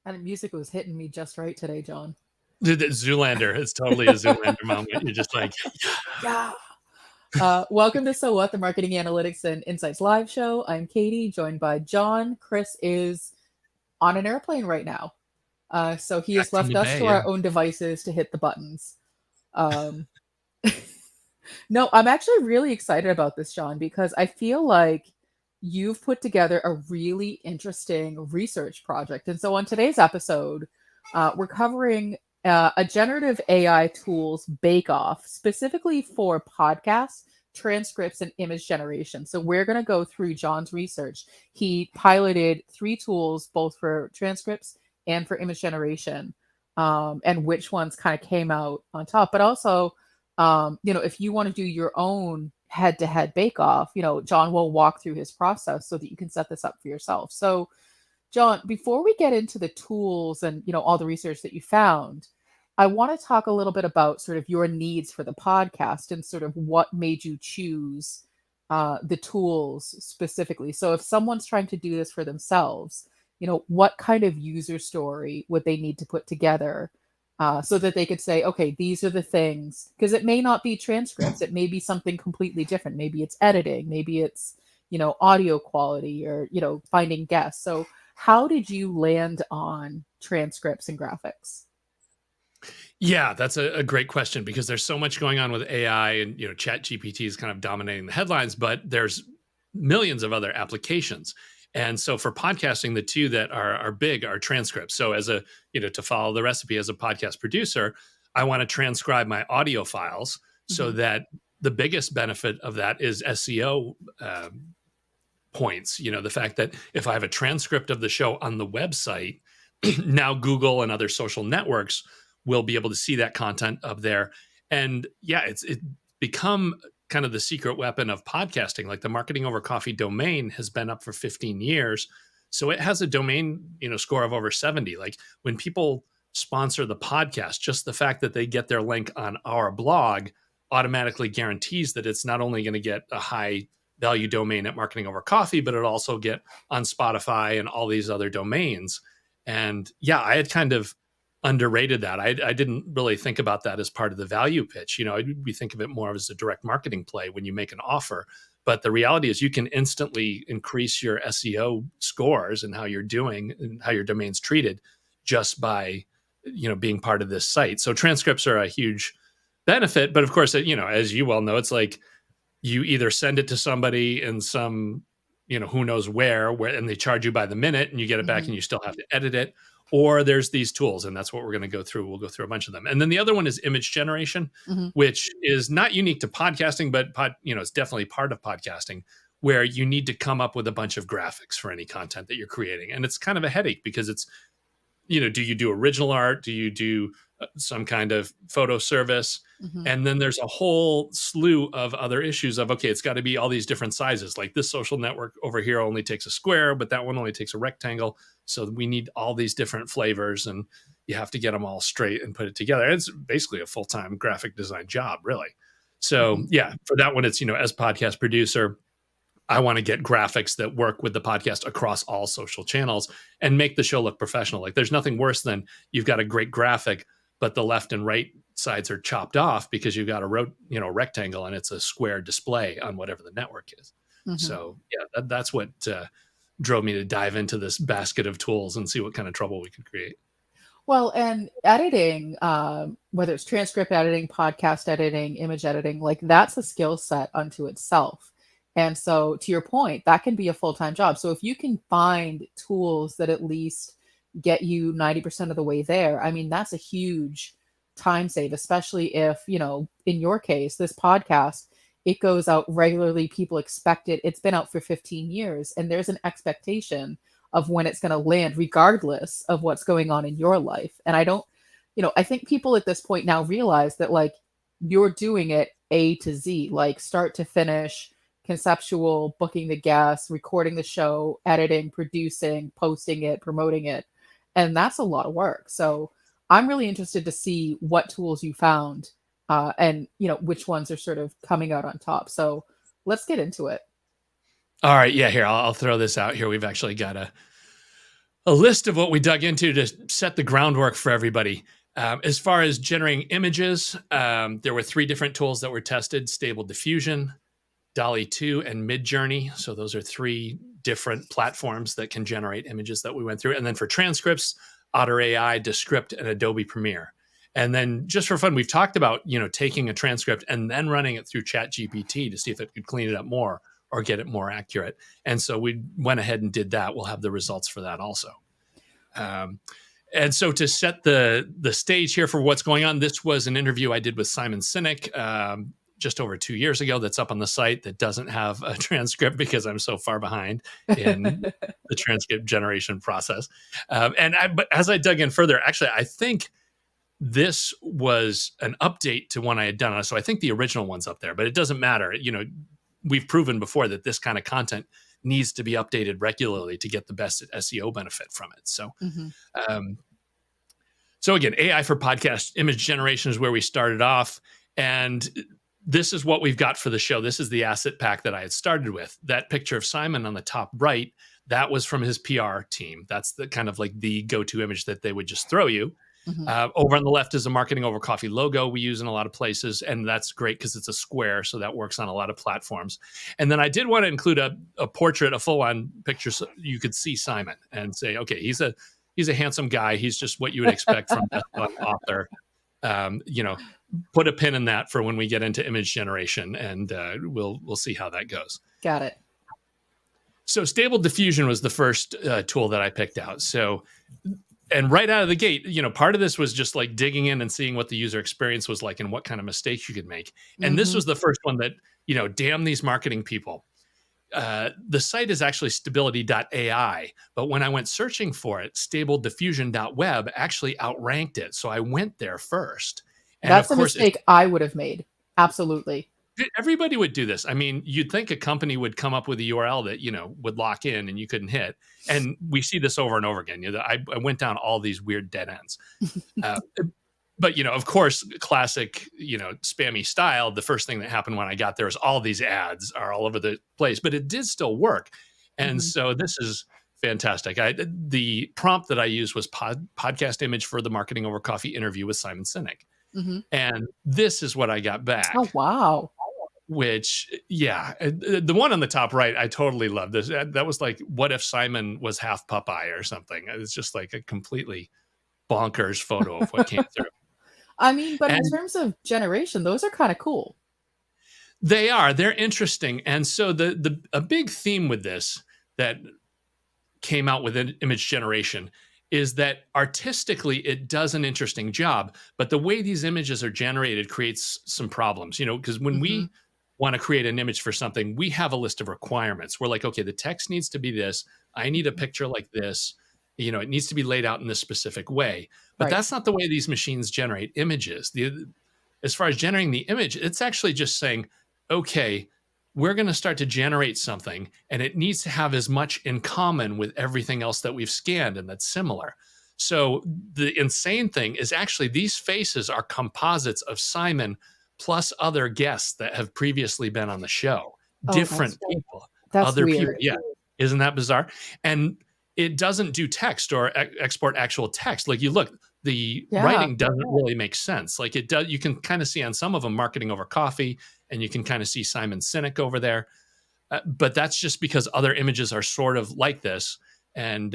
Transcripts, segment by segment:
And the music was hitting me just right today, John. Dude, Zoolander. It's totally a Zoolander moment. You're just like, Yeah. Welcome to So What, the Marketing Analytics and Insights Live show. I'm Katie, joined by John. Chris is on an airplane right now. So he back has from left the us Bay. to Yeah. our own devices to hit the buttons. Um, no, I'm actually really excited about this, John, because I feel like you've put together a really interesting research project. And so on today's episode, we're covering a generative AI tools bake-off specifically for podcasts, transcripts, and image generation. So we're going to go through John's research. He piloted three tools, both for transcripts and for image generation, and which ones kind of came out on top. But also, if you want to do your own head-to-head bake-off, John will walk through his process so that you can set this up for yourself. So John, before we get into the tools and all the research that you found, I want to talk a little bit about sort of your needs for the podcast and sort of what made you choose the tools specifically. So if someone's trying to do this for themselves, what kind of user story would they need to put together so that they could say, okay, these are the things, because it may not be transcripts, it may be something completely different. Maybe it's editing, maybe it's audio quality, or finding guests. So how did you land on transcripts and graphics? Yeah, that's a great question because there's so much going on with AI and Chat GPT is kind of dominating the headlines, but there's millions of other applications. And so for podcasting, the two that are big are transcripts. So as a, to follow the recipe as a podcast producer, I want to transcribe my audio files so Mhm. that the biggest benefit of that is SEO points. The fact that if I have a transcript of the show on the website, now Google and other social networks will be able to see that content up there. And yeah, it's become kind of the secret weapon of podcasting. Like the Marketing Over Coffee domain has been up for 15 years. So it has a domain, score of over 70. Like when people sponsor the podcast, just the fact that they get their link on our blog automatically guarantees that it's not only going to get a high value domain at Marketing Over Coffee, but it'll also get on Spotify and all these other domains. And yeah, I had kind of underrated that. I didn't really think about that as part of the value pitch. We think of it more as a direct marketing play when you make an offer. But the reality is you can instantly increase your SEO scores and how you're doing and how your domain's treated just by, being part of this site. So transcripts are a huge benefit. But of course, as you well know, it's like you either send it to somebody in some, who knows where, and they charge you by the minute and you get it back Mhm. and you still have to edit it. Or there's these tools, and that's what we're going to go through. We'll go through a bunch of them. And then the other one is image generation, Mhm. which is not unique to podcasting, but it's definitely part of podcasting, where you need to come up with a bunch of graphics for any content that you're creating. And it's kind of a headache because it's, do you do original art? Do you do some kind of photo service? Mhm. And then there's a whole slew of other issues of, okay, it's got to be all these different sizes. Like this social network over here only takes a square, but that one only takes a rectangle. So we need all these different flavors and you have to get them all straight and put it together. It's basically a full-time graphic design job, really. So Mhm. yeah, for that one, it's, as podcast producer, I want to get graphics that work with the podcast across all social channels and make the show look professional. Like there's nothing worse than you've got a great graphic, but the left and right sides are chopped off because you've got a rectangle and it's a square display on whatever the network is. Mhm. So yeah, that's what drove me to dive into this basket of tools and see what kind of trouble we could create. Well, and editing, whether it's transcript editing, podcast editing, image editing, like that's a skill set unto itself. And so, to your point, that can be a full time job. So, if you can find tools that at least get you 90% of the way there, I mean, that's a huge time save, especially if, in your case, this podcast, it goes out regularly. People expect it. It's been out for 15 years, and there's an expectation of when it's going to land, regardless of what's going on in your life. And I don't, I think people at this point now realize that like you're doing it A to Z, like start to finish, conceptual, booking the guests, recording the show, editing, producing, posting it, promoting it. And that's a lot of work. So I'm really interested to see what tools you found and, which ones are sort of coming out on top. So let's get into it. All right. Yeah. Here, I'll throw this out here. We've actually got a list of what we dug into to set the groundwork for everybody. As far as generating images, there were 3 different tools that were tested: Stable Diffusion, Dolly 2, and Midjourney. So those are 3 different platforms that can generate images that we went through. And then for transcripts, Otter AI, Descript, and Adobe Premiere. And then just for fun, we've talked about, taking a transcript and then running it through ChatGPT to see if it could clean it up more or get it more accurate. And so we went ahead and did that. We'll have the results for that also. And so to set the stage here for what's going on, this was an interview I did with Simon Sinek just over 2 years ago. That's up on the site, that doesn't have a transcript because I'm so far behind in the transcript generation process. But as I dug in further, actually, I think this was an update to one I had done. So I think the original one's up there, but it doesn't matter. We've proven before that this kind of content needs to be updated regularly to get the best SEO benefit from it. So, so again, AI for podcast image generation is where we started off. And this is what we've got for the show. This is the asset pack that I had started with. That picture of Simon on the top right, that was from his PR team. That's the kind of like the go-to image that they would just throw you. Over on the left is a Marketing Over Coffee logo we use in a lot of places, and that's great because it's a square, so that works on a lot of platforms. And then I did want to include a portrait, a full-on picture, so you could see Simon and say, okay, he's a handsome guy. He's just what you would expect from an author. Put a pin in that for when we get into image generation, and we'll see how that goes. Got it. So Stable Diffusion was the first tool that I picked out. And right out of the gate, part of this was just like digging in and seeing what the user experience was like and what kind of mistakes you could make. And this was the first one that, damn these marketing people. The site is actually stability.ai, but when I went searching for it, stablediffusion.web actually outranked it. So I went there first. And that's a mistake I would have made. Absolutely. Everybody would do this. I mean, you'd think a company would come up with a URL that, would lock in and you couldn't hit. And we see this over and over again. I went down all these weird dead ends. But, of course, classic, spammy style, the first thing that happened when I got there is all these ads are all over the place, but it did still work. And so this is fantastic. The prompt that I used was podcast image for the Marketing Over Coffee interview with Simon Sinek. And this is what I got back. Oh, wow. Which, the one on the top right, I totally love this. That was like, what if Simon was half Popeye or something? It's just like a completely bonkers photo of what came through. I mean, but in terms of generation, those are kind of cool. They're interesting. And so a big theme with this that came out with image generation is that artistically it does an interesting job, but the way these images are generated creates some problems, because when we want to create an image for something, we have a list of requirements. We're like, okay, the text needs to be this. I need a picture like this. It needs to be laid out in this specific way. But that's not the way these machines generate images. As far as generating the image, it's actually just saying, okay, we're going to start to generate something, and it needs to have as much in common with everything else that we've scanned and that's similar. So the insane thing is actually these faces are composites of Simon plus other guests that have previously been on the show. Different people. That's other weird. people. Yeah. Isn't that bizarre? And it doesn't do text or export actual text. Like you look, the writing doesn't really make sense. Like it does. You can kind of see on some of them Marketing Over Coffee, and you can kind of see Simon Sinek over there. But that's just because other images are sort of like this. And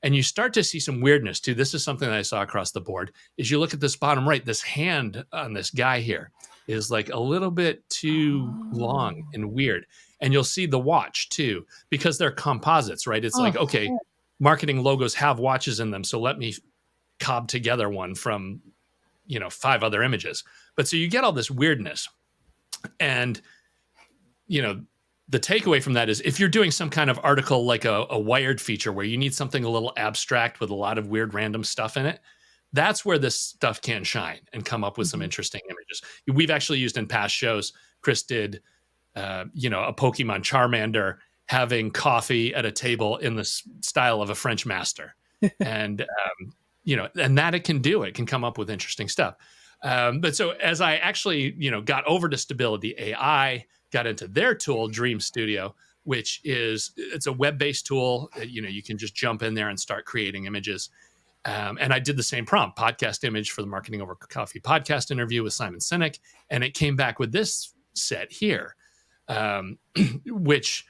you start to see some weirdness too. This is something that I saw across the board. Is you look at this bottom right, this hand on this guy here is like a little bit too long and weird. And you'll see the watch too, because they're composites, right? It's like, okay, marketing logos have watches in them. So let me cob together one from, 5 other images. But so you get all this weirdness. And, the takeaway from that is if you're doing some kind of article like a Wired feature where you need something a little abstract with a lot of weird random stuff in it, that's where this stuff can shine and come up with some interesting images. We've actually used in past shows, Chris did, a Pokemon Charmander having coffee at a table in the style of a French master. And, and that it can do, it can come up with interesting stuff. But so as I actually, got over to Stability AI, got into their tool, Dream Studio, which it's a web-based tool. You can just jump in there and start creating images. And I did the same prompt, podcast image for the Marketing Over Coffee podcast interview with Simon Sinek, and it came back with this set here, which,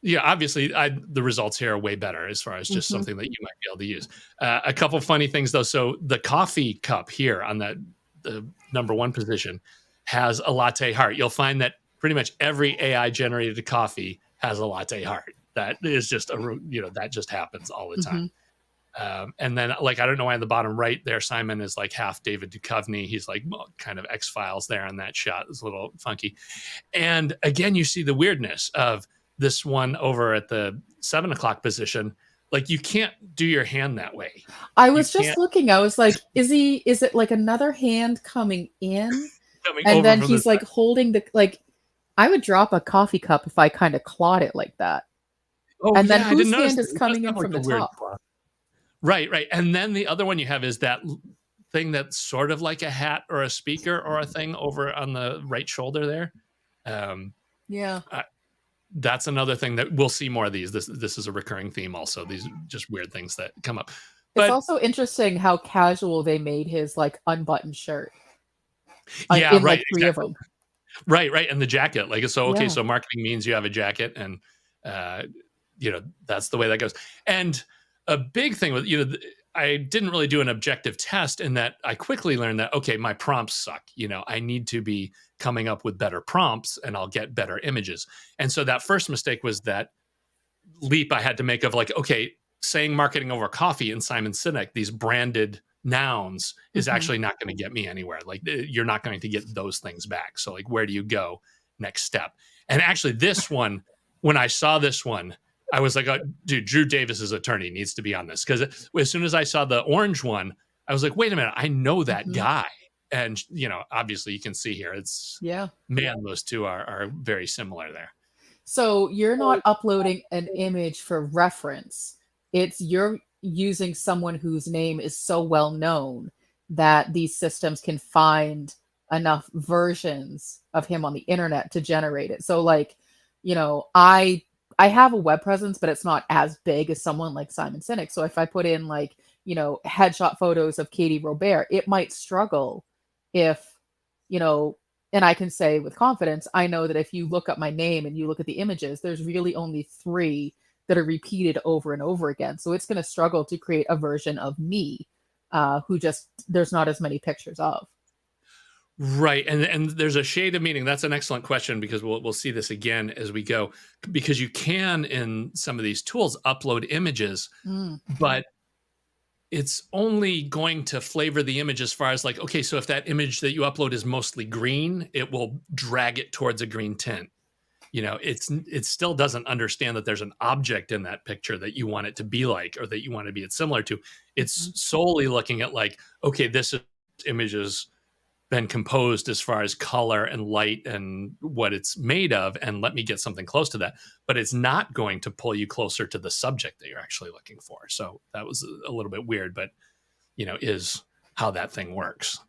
yeah, obviously the results here are way better as far as just Hmm. something that you might be able to use. A couple funny things though. So the coffee cup here on the number one position has a latte heart. You'll find that pretty much every AI generated coffee has a latte heart. That is just that just happens all the time. Hmm. And then, like, I don't know why on the bottom right there, Simon is like half David Duchovny. He's like kind of X-Files there on that shot. It's a little funky. And again, you see the weirdness of this one over at the 7 o'clock position. Like, you can't do your hand that way. I You was just can't looking. I was like, is it like another hand coming in? coming And over then from the he's side. like holding I would drop a coffee cup if I kind of clawed it like that. Oh And then yeah, I didn't whose notice hand that. is It does coming in have like from a the weird top? claw. Right. And then the other one you have is that thing that's sort of like a hat or a speaker or a thing over on the right shoulder there. Um, Yeah. that's another thing that we'll see more of these. This is a recurring theme also. These are just weird things that come up. It's But also interesting how casual they made his like unbuttoned shirt yeah, in right, like three of exactly. them. Right. And the jacket. Like, so okay, Yeah. so marketing means you have a jacket, and uh, that's the way that goes. And a big thing with I didn't really do an objective test in that I quickly learned that, okay, my prompts suck. I need to be coming up with better prompts and I'll get better images. And so that first mistake was that leap I had to make of like, okay, saying marketing over coffee and Simon Sinek, these branded nouns, is Hmm. actually not going to get me anywhere. Like, you're not going to get those things back. So like, where do you go next step? And actually this one, when I saw this one, I was like, oh, dude, Drew Davis's attorney needs to be on this. Because as soon as I saw the orange one, I was like, wait a minute, I know that Hmm. guy. And, obviously you can see here, it's, Yeah. man, those two are very similar there. So you're not uploading an image for reference. You're using someone whose name is so well known that these systems can find enough versions of him on the internet to generate it. So like, I have a web presence, but it's not as big as someone like Simon Sinek. So if I put in like, headshot photos of Katie Robert, it might struggle if, you know, and I can say with confidence, I know that if you look up my name and you look at the images, there's really only three that are repeated over and over again. So it's going to struggle to create a version of me who just there's not as many pictures of. Right, and there's a shade of meaning. That's an excellent question, because we'll see this again as we go. Because you can, in some of these tools, upload images, Mm. but it's only going to flavor the image as far as like, okay, so if that image that you upload is mostly green, it will drag it towards a green tint. It still doesn't understand that there's an object in that picture that you want it to be like, or that you want to be it similar to. It's Mhm. solely looking at like, okay, this image is been composed as far as color and light and what it's made of, and let me get something close to that. But it's not going to pull you closer to the subject that you're actually looking for. So that was a little bit weird, but is how that thing works.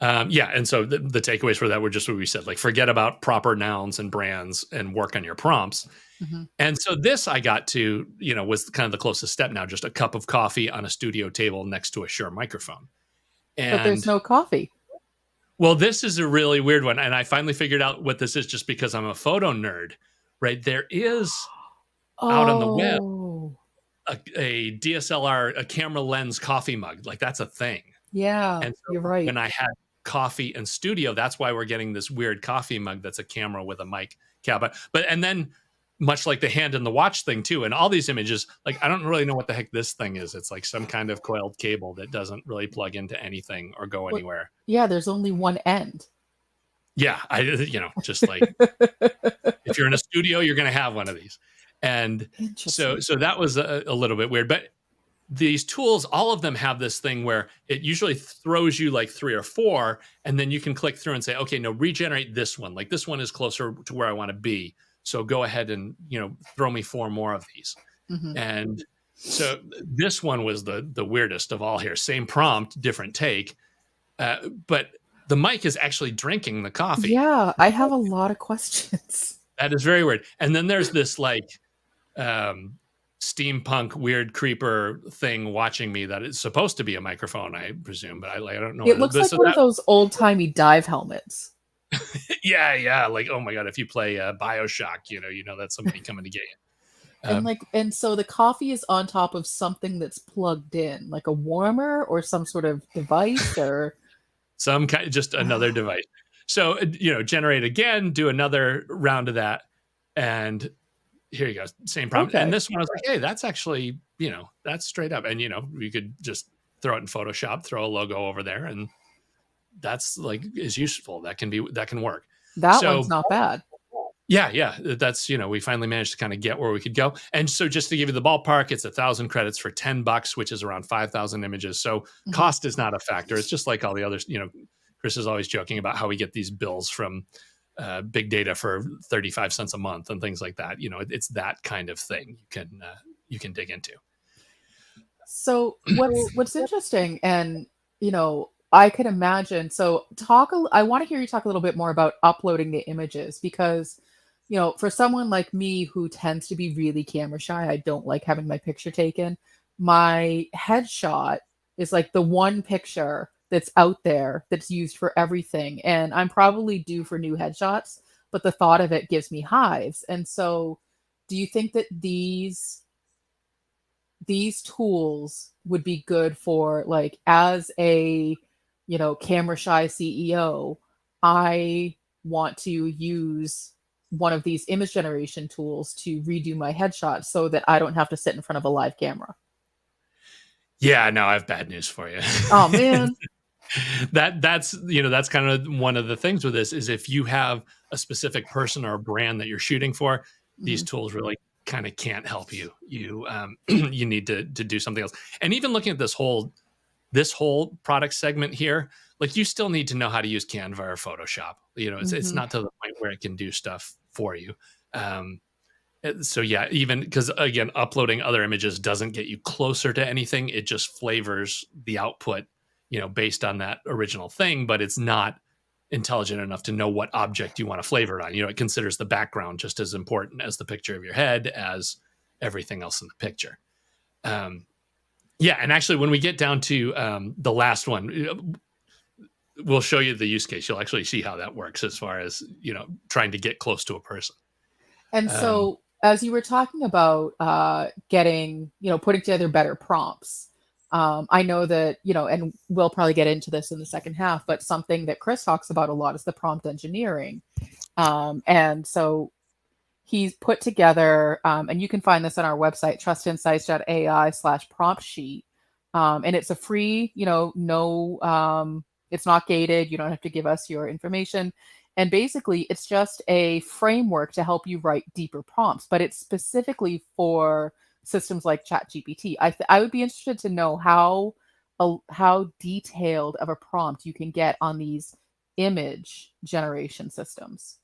Yeah, and so the takeaways for that were just what we said, like, forget about proper nouns and brands and work on your prompts. Mhm. And so this I got to, was kind of the closest step now, just a cup of coffee on a studio table next to a Shure microphone. But there's And no coffee. well, this is a really weird one. And I finally figured out what this is just because I'm a photo nerd, right? There is out on the web Oh, a DSLR, a camera lens coffee mug. Like, that's a thing. yeah, And you're so right. when I had coffee in studio, that's why we're getting this weird coffee mug that's a camera with a mic cap. And then much like the hand and the watch thing too, and all these images, like, I don't really know what the heck this thing is. It's like some kind of coiled cable that doesn't really plug into anything or go Well, anywhere. yeah, there's only one end. Yeah, just like, if you're in a studio, you're going to have one of these. And so Interesting. that was a little bit weird. But these tools, all of them have this thing where it usually throws you like 3 or 4, and then you can click through and say, okay, no, regenerate this one. Like, this one is closer to where I want to be. So go ahead and, throw me 4 more of these. Hmm. And so this one was the weirdest of all here. Same prompt, different take. But the mic is actually drinking the coffee. Yeah, I have a lot of questions. That is very weird. And then there's this like um, steampunk weird creeper thing watching me that is supposed to be a microphone, I presume, but I don't know what It it is. looks But like so one of that, those old-timey dive helmets. yeah, like oh my god, if you play Bioshock, you know that's somebody coming to get you. And so the coffee is on top of something that's plugged in, like a warmer or some sort of device or Some kind, just another device. So generate again, do another round of that, and here you go, same prompt. And okay. this one I was like, hey, that's actually that's straight up, and you could just throw it in Photoshop, throw a logo over there, and that's like is useful. That can work. That one's So not bad. yeah, that's we finally managed to kind of get where we could go. And so just to give you the ballpark, it's 1,000 credits for $10, which is around 5,000 images. So Mhm. cost is not a factor. It's just like all the others. Chris is always joking about how we get these bills from big data for 35 cents a month and things like that. It's that kind of thing you can dig into. So what's interesting, and I can imagine. So I want to hear you talk a little bit more about uploading the images because, for someone like me who tends to be really camera shy, I don't like having my picture taken. My headshot is like the one picture that's out there that's used for everything, and I'm probably due for new headshots, but the thought of it gives me hives. And so, do you think that these tools would be good for, like, as a camera shy CEO, I want to use one of these image generation tools to redo my headshots so that I don't have to sit in front of a live camera. Yeah, no, I have bad news for you. Oh man. That's kind of one of the things with this is if you have a specific person or a brand that you're shooting for, these Mhm. tools really kind of can't help you. You need to do something else. And even looking at this whole product segment here, like you still need to know how to use Canva or Photoshop. It's Mhm. not to the point where it can do stuff for you. Um, so yeah, even because again, uploading other images doesn't get you closer to anything. It just flavors the output, based on that original thing, but it's not intelligent enough to know what object you want to flavor it on. It considers the background just as important as the picture of your head, as everything else in the picture. Um, yeah, and actually, when we get down to the last one, we'll show you the use case. You'll actually see how that works as far as trying to get close to a person. And Um, so, as you were talking about getting, putting together better prompts, I know that, and we'll probably get into this in the second half, but something that Chris talks about a lot is the prompt engineering. And so he's put together, and you can find this on our website, trustinsights.ai/prompt sheet. And it's a free, no, it's not gated. You don't have to give us your information. And basically, it's just a framework to help you write deeper prompts, but it's specifically for systems like ChatGPT. I would be interested to know how detailed of a prompt you can get on these image generation systems.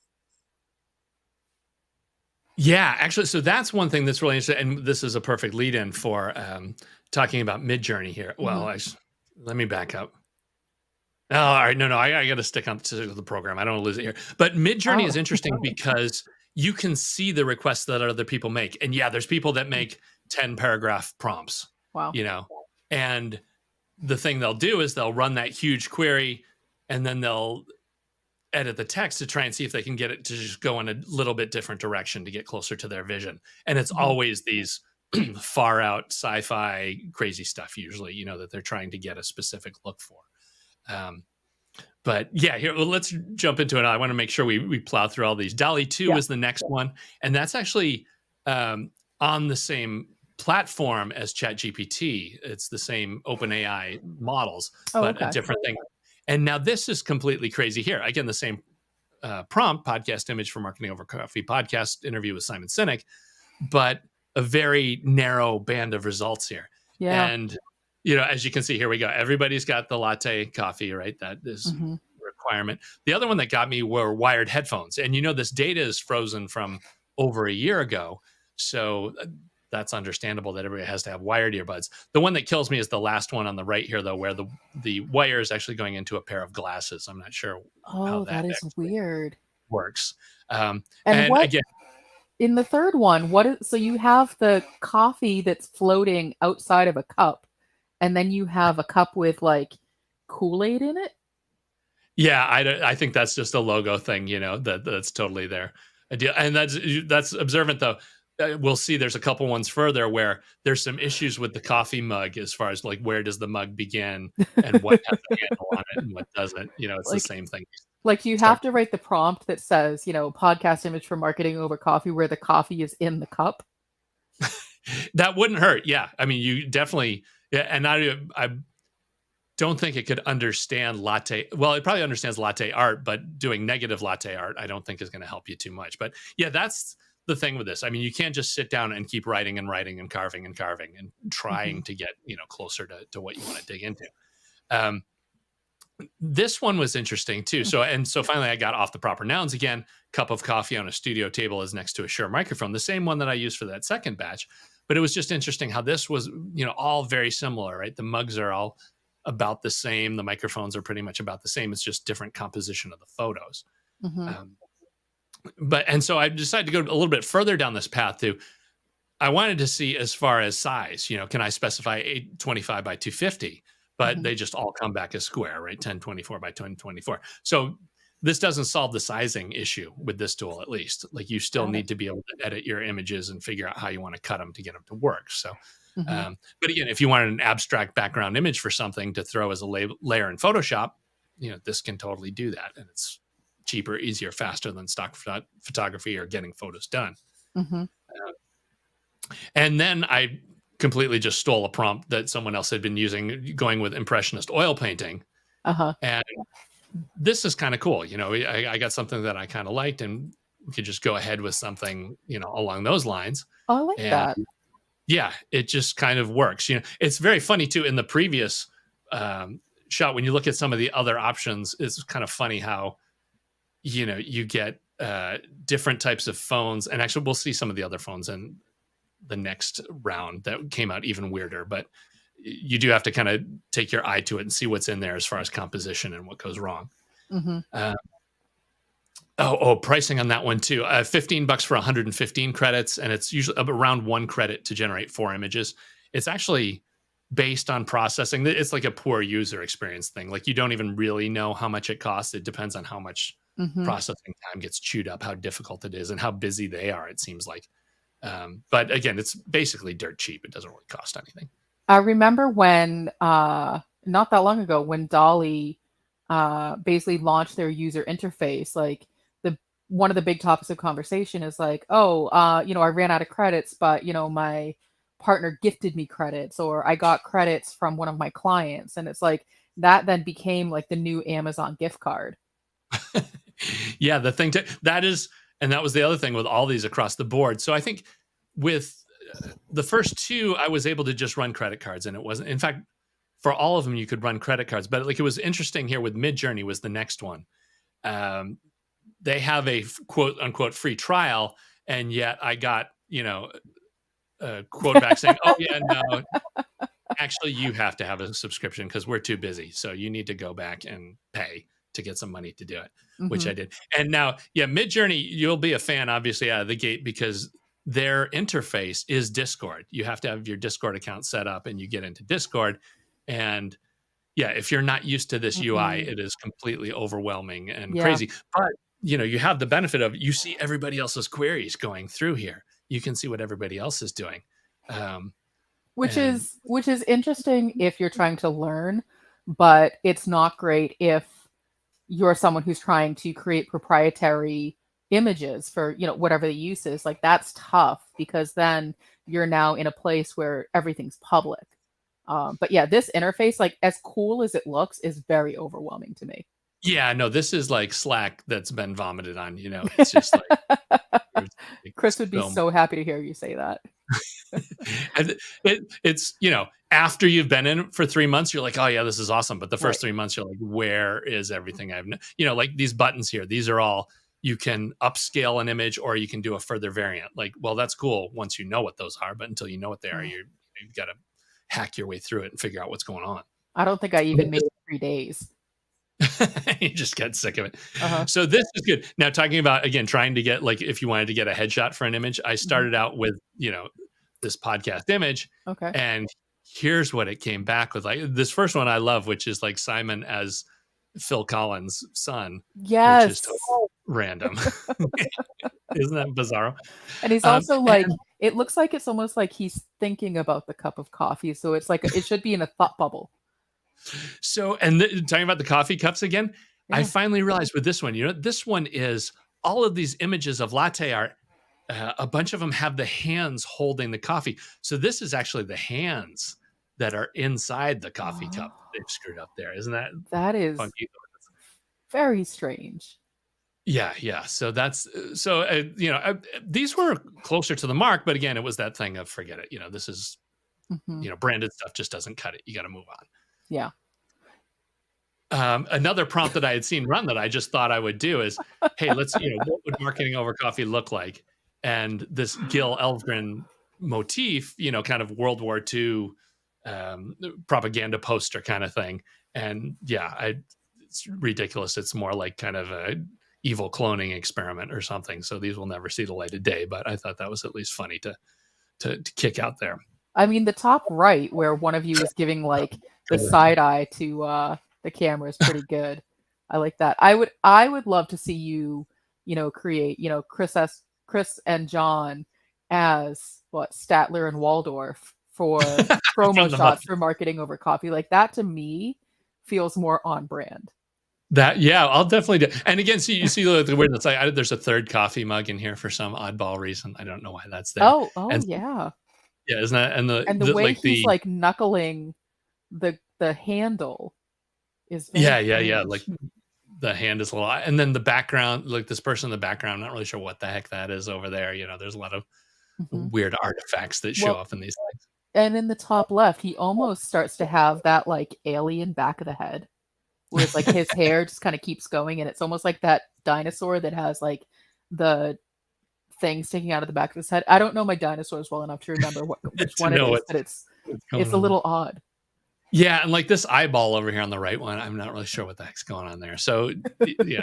Yeah, actually, so that's one thing that's really interesting, and this is a perfect lead-in for talking about Midjourney here. Hmm. Well, let me back up. Oh, all right, no, I got to stick on to the program. I don't want to lose it here. But Midjourney is Oh, interesting because you can see the requests that other people make, and yeah, there's people that make 10-paragraph prompts, wow. you know, and the thing they'll do is they'll run that huge query, and then they'll edit the text to try and see if they can get it to just go in a little bit different direction to get closer to their vision. And it's Mhm. always these far out sci-fi crazy stuff usually, that they're trying to get a specific look for. Um, but yeah, here, well, let's jump into it. I want to make sure we plow through all these. Dolly 2 Yeah. is the next one. And that's actually on the same platform as ChatGPT. It's the same OpenAI models, Oh, but a okay. different thing. And now this is completely crazy here. Again, the same prompt, podcast image for Marketing Over Coffee podcast interview with Simon Sinek, but a very narrow band of results here. Yeah. And, as you can see, here we go. Everybody's got the latte coffee, right? That is Mhm. a requirement. The other one that got me were wired headphones. And, this data is frozen from over a year ago. So that's understandable that everybody has to have wired earbuds. The one that kills me is the last one on the right here, though, where the wire is actually going into a pair of glasses. I'm not sure how Oh, that that is actually weird. works. And And what again, in the third one, what is so you have the coffee that's floating outside of a cup, and then you have a cup with like Kool-Aid in it? yeah, I think that's just a logo thing, that's totally there. And that's observant though. We'll see. There's a couple ones further where there's some issues with the coffee mug as far as like where does the mug begin and what has a handle on it and what doesn't. It's the Like same thing. like you Start have to write the prompt that says, podcast image for marketing over coffee where the coffee is in the cup. that wouldn't hurt. Yeah, I mean, you definitely. Yeah, and I don't think it could understand latte. Well, it probably understands latte art, but doing negative latte art, I don't think is going to help you too much. But yeah, that's the thing with this. I mean, you can't just sit down and keep writing and writing and carving and Hmm. trying to get closer to what you want to dig into. Um, this one was interesting too. So finally, I got off the proper nouns again. Cup of coffee on a studio table is next to a Shure microphone, the same one that I used for that second batch. But it was just interesting how this was, all very similar, right? The mugs are all about the same. The microphones are pretty much about the same. It's just different composition of the photos. Hmm. Um, and so I decided to go a little bit further down this path too. I wanted to see as far as size, can I specify 825 by 250? But Hmm. they just all come back as square, right? 1024 by 1024. So this doesn't solve the sizing issue with this tool, at least. Like you still Got it. need to be able to edit your images and figure out how you want to cut them to get them to work. So, Hmm. but again, if you wanted an abstract background image for something to throw as a layer in Photoshop, this can totally do that. And it's cheaper, easier, faster than stock photography or getting photos done. Hmm. And then I completely just stole a prompt that someone else had been using, going with impressionist oil painting. Uh-huh. And this is kind of cool. I got something that I kind of liked, and we could just go ahead with something, along those lines. Oh, I like And that. yeah, it just kind of works. It's very funny too. In the previous shot, when you look at some of the other options, it's kind of funny how, you get different types of phones. And actually, we'll see some of the other phones in the next round that came out even weirder, but you do have to kind of take your eye to it and see what's in there as far as composition and what goes wrong. Hmm. Uh, pricing on that one too. $15 for 115 credits, and it's usually around 1 credit to generate 4 images. It's actually based on processing. It's like a poor user experience thing. Like you don't even really know how much it costs. It depends on how much Hmm. processing time gets chewed up, how difficult it is, and how busy they are. It seems like. But again, it's basically dirt cheap. It doesn't really cost anything. I remember when not that long ago when Dolly basically launched their user interface, like the one of the big topics of conversation is like, oh, I ran out of credits, but my partner gifted me credits, or I got credits from one of my clients, and it's like that then became like the new Amazon gift card. Yeah, the thing that is, and that was the other thing with all these across the board. So I think with the first two, I was able to just run credit cards, and it wasn't. In fact, for all of them, you could run credit cards. But like it was interesting here with Midjourney was the next one. Um, they have a quote unquote free trial, and yet I got a quote back saying, "Oh yeah, no, actually you have to have a subscription because we're too busy. So you need to go back and pay to get some money to do it," which Hmm. I did. And now, yeah, Midjourney, you'll be a fan obviously out of the gate because their interface is Discord. You have to have your Discord account set up and you get into Discord. And yeah, if you're not used to this UI, Mm-mm. it is completely overwhelming and Yeah. crazy. But you have the benefit of you see everybody else's queries going through here. You can see what everybody else is doing. Um, which and is which is interesting if you're trying to learn, but it's not great if you're someone who's trying to create proprietary images for whatever the use is. Like that's tough because then you're now in a place where everything's public. But yeah, this interface, like as cool as it looks, is very overwhelming to me. yeah, no, this is like Slack that's been vomited on. It's just like it's Chris would be so so happy to hear you say that. and it's after you've been in it for 3 months, you're like, oh yeah, this is awesome. But the Right. first 3 months, you're like, where is everything like these buttons here? These are all you can upscale an image or you can do a further variant. Like, well, that's cool once you know what those are, but until you know what they are, Mm. you've got to hack your way through it and figure out what's going on. I don't think I But even made it 3 days. You just get sick of it. Uh-huh. So this is good. Now talking about again trying to get like if you wanted to get a headshot for an image, I Mhm. started out with, this podcast image Okay. and here's what it came back with. Like this first one I love, which is like Simon as Phil Collins' son, which is Yes. totally random. Isn't that bizarre? And he's also like And it looks like it's almost like he's thinking about the cup of coffee, so it's like it should be in a thought bubble. so, talking about the coffee cups again, I Yeah. finally realized with this one, this one is all of these images of latte art. A bunch of them have the hands holding the coffee. So this is actually the hands that are inside the coffee Oh, cup that they've screwed up there. Isn't that that is funky? very strange. Yeah, yeah. So that's these were closer to the mark, but again, it was that thing of forget it. This is Mhm. branded stuff just doesn't cut it. You got to move on. Yeah. Another prompt that I had seen run that I just thought I would do is, hey, let's, what would marketing over coffee look like? And this Gil Elvgren motif, kind of World War II propaganda poster kind of thing. And yeah, it's ridiculous. It's more like kind of a evil cloning experiment or something. So these will never see the light of day. But I thought that was at least funny to kick out there. I mean, the top right where one of you is giving like the side eye to the camera is pretty good. I like that. I would love to see you, create, Chris and John as what Statler and Waldorf for From promo the shots for marketing over coffee. Like that to me feels more on brand. That yeah, I'll definitely do. And again, see you see the weird. It's like there's a third coffee mug in here for some oddball reason. I don't know why that's there. Oh And yeah. yeah, isn't that and And the way he's like knuckling the handle is very yeah, like strange. the hand is a little and then the background, like this person in the background, I'm not really sure what the heck that is over there. There's a lot of Mhm. weird artifacts that show Well, up in these things. and in the top left, he almost starts to have that like alien back of the head, where it's like his hair just kind of keeps going, and it's almost like that dinosaur that has like the thing sticking out of the back of his head. I don't know my dinosaurs well enough to remember which To one it know is, but what's going it's a on. little odd. Yeah, and like this eyeball over here on the right one, I'm not really sure what the heck's going on there. So yeah,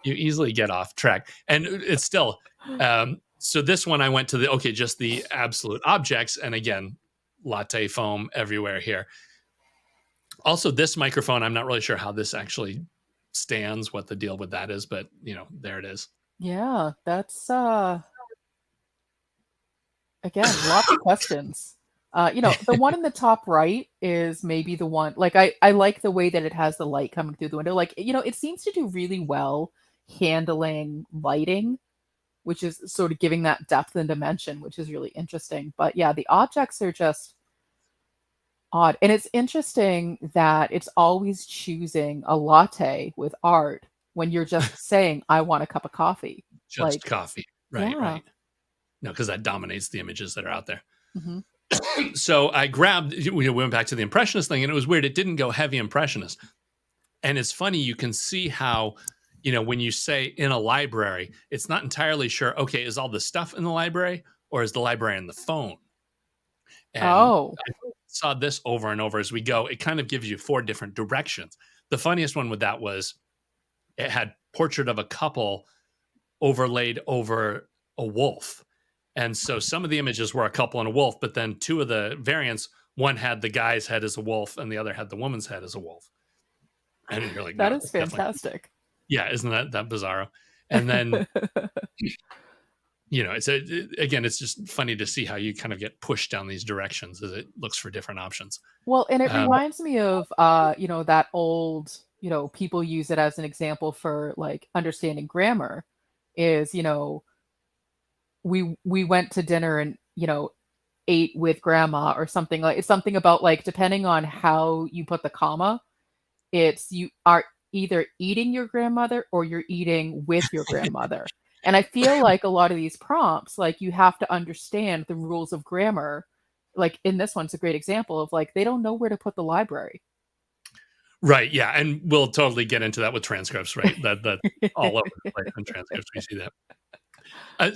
you easily get off track. And it's still so this one I went to just the absolute objects. And again, latte foam everywhere here. Also, this microphone, I'm not really sure how this actually stands, what the deal with that is, but there it is. Yeah, that's again, lots of questions. The one in the top right is maybe the one like I like the way that it has the light coming through the window. Like, it seems to do really well handling lighting, which is sort of giving that depth and dimension, which is really interesting. But yeah, the objects are just odd. And it's interesting that it's always choosing a latte with art when you're just saying, I want a cup of coffee. Just Like, coffee. Right, yeah. right. No, because that dominates the images that are out there. Hmm. So I grabbed, we went back to the impressionist thing, and it was weird. It didn't go heavy impressionist. And it's funny, you can see how, when you say in a library, it's not entirely sure, okay, is all the stuff in the library or is the library in the phone? And Oh, I saw this over and over as we go. It kind of gives you 4 different directions. The funniest one with that was it had portrait of a couple overlaid over a wolf. And so some of the images were a couple and a wolf, but then 2 of the variants, one had the guy's head as a wolf and the other had the woman's head as a wolf. And you're like, that no, is definitely. fantastic. Yeah, isn't that bizarro? And then, again, it's just funny to see how you kind of get pushed down these directions as it looks for different options. Well, and it Um, reminds me of that old, people use it as an example for like understanding grammar is, we went to dinner and, ate with grandma or something like it's something about like depending on how you put the comma, it's you are either eating your grandmother or you're eating with your grandmother. And I feel like a lot of these prompts, like you have to understand the rules of grammar. Like in this one, it's a great example of like they don't know where to put the library. right, yeah, and we'll totally get into that with transcripts, right? That's all over the place in transcripts. We see that.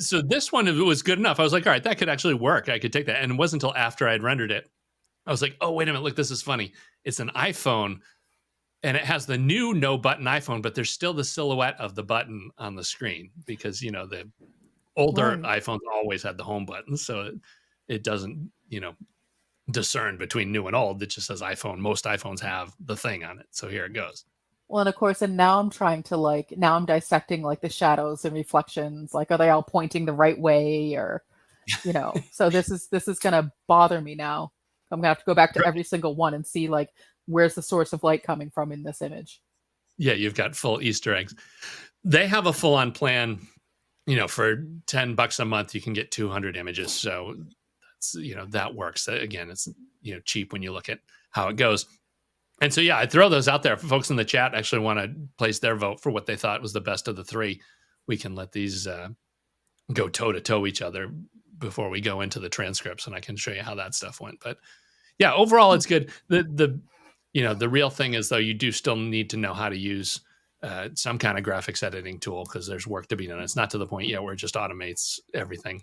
So this one, if it was good enough, I was like, all right, that could actually work. I could take that. And it wasn't until after I'd rendered it, I was like, oh, wait a minute, look, this is funny. It's an iPhone and it has the new no button iPhone, but there's still the silhouette of the button on the screen because the older Right. iPhones always had the home button, so it doesn't discern between new and old. It just says iPhone. Most iPhones have the thing on it, so here it goes. Well, and of course, and now I'm trying to like now I'm dissecting like the shadows and reflections. Like, are they all pointing the right way, or So this is gonna bother me now. I'm gonna have to go back to every single one and see like where's the source of light coming from in this image. Yeah, you've got full Easter eggs. They have a full on plan. For $10 a month, you can get 200 images. So that's that works. Again, it's cheap when you look at how it goes. And so, yeah, I throw those out there. If folks in the chat actually want to place their vote for what they thought was the best of the three, we can let these go toe to toe each other before we go into the transcripts, and I can show you how that stuff went. But yeah, overall, it's good. The real thing is, though, you do still need to know how to use some kind of graphics editing tool because there's work to be done. It's not to the point yet where it just automates everything.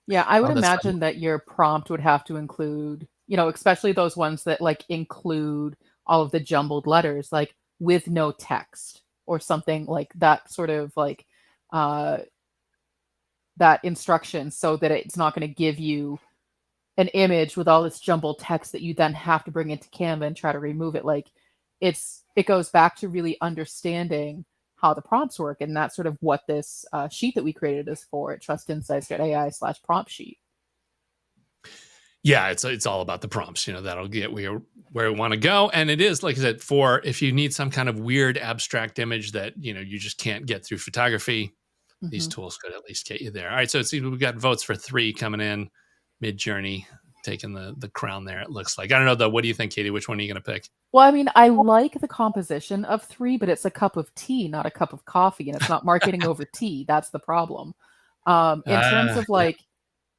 Yeah, I would On the side, imagine that your prompt would have to include, especially those ones that like include all of the jumbled letters, like with no text or something like that, sort of like uh, that instruction, so that it's not going to give you an image with all this jumbled text that you then have to bring into Canva and try to remove it. Like it goes back to really understanding how the prompts work, and that's sort of what this sheet that we created is for at trustinsights.ai/prompt sheet. yeah, it's all about the prompts. That'll get where we want to go, and it is, like I said, for if you need some kind of weird abstract image that you just can't get through photography, these Hmm. tools could at least get you there. All right, so see, we've got votes for 3 coming in. Midjourney taking the crown there. It looks like. I don't know though. What do you think, Katie? Which one are you going to pick? Well, I mean, I like the composition of three, but it's a cup of tea, not a cup of coffee, and it's not marketing over tea. That's the problem. In terms of Yeah, like,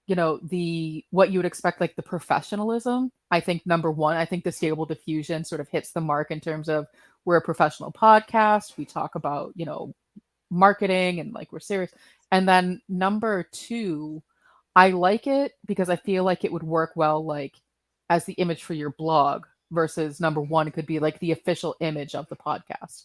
the what you would expect, like the professionalism, I think number one, I think the Stable Diffusion sort of hits the mark in terms of we're a professional podcast. We talk about, marketing and like we're serious. And then number two, I like it because I feel like it would work well like as the image for your blog versus number one could be like the official image of the podcast.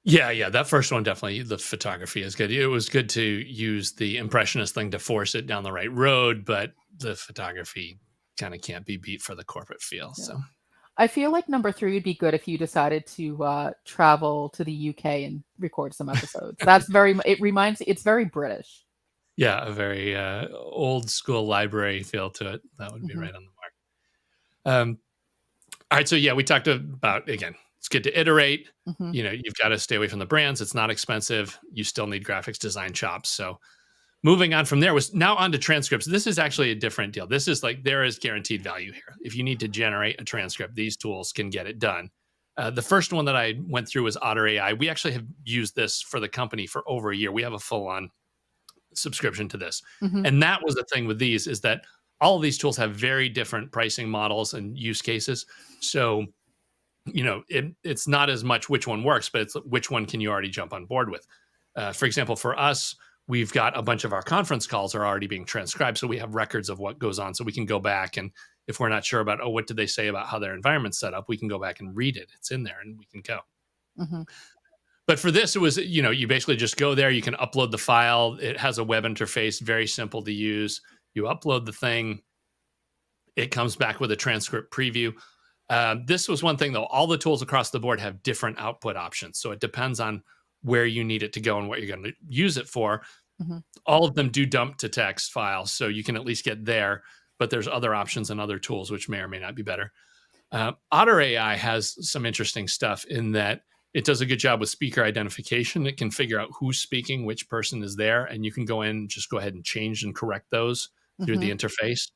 yeah. That first one definitely. The photography is good. It was good to use the impressionist thing to force it down the right road, but the photography kind of can't be beat for the corporate feel. Yeah. So I feel like number three would be good if you decided to travel to the UK and record some episodes. It reminds, it's very British. yeah, a very old school library feel to it. That would be Hmm. right on the mark. All right, so yeah, we talked about, again, it's good to iterate. Hmm. You've got to stay away from the brands. It's not expensive. You still need graphics design chops. So moving on from there was now on to transcripts. This is actually a different deal. This is like there is guaranteed value here. If you need to generate a transcript, these tools can get it done. The first one that I went through was Otter AI. We actually have used this for the company for over a year. We have a full on subscription to this. Hmm. And that was the thing with these is that all of these tools have very different pricing models and use cases. So, it's not as much which one works, but it's which one can you already jump on board with. For example, for us, we've got a bunch of our conference calls are already being transcribed. So we have records of what goes on. So we can go back and if we're not sure about, what did they say about how their environment's set up, we can go back and read it. It's in there and we can go. Hmm. But for this, it was, you basically just go there. You can upload the file. It has a web interface, very simple to use. You upload the thing. It comes back with a transcript preview. This was one thing, though. All the tools across the board have different output options. So it depends on where you need it to go and what you're going to use it for. Hmm. All of them do dump to text files. So you can at least get there. But there's other options and other tools which may or may not be better. Otter AI has some interesting stuff in that it does a good job with speaker identification. It can figure out who's speaking, which person is there, and you can go in and just go ahead and change and correct those through Hmm. the interface.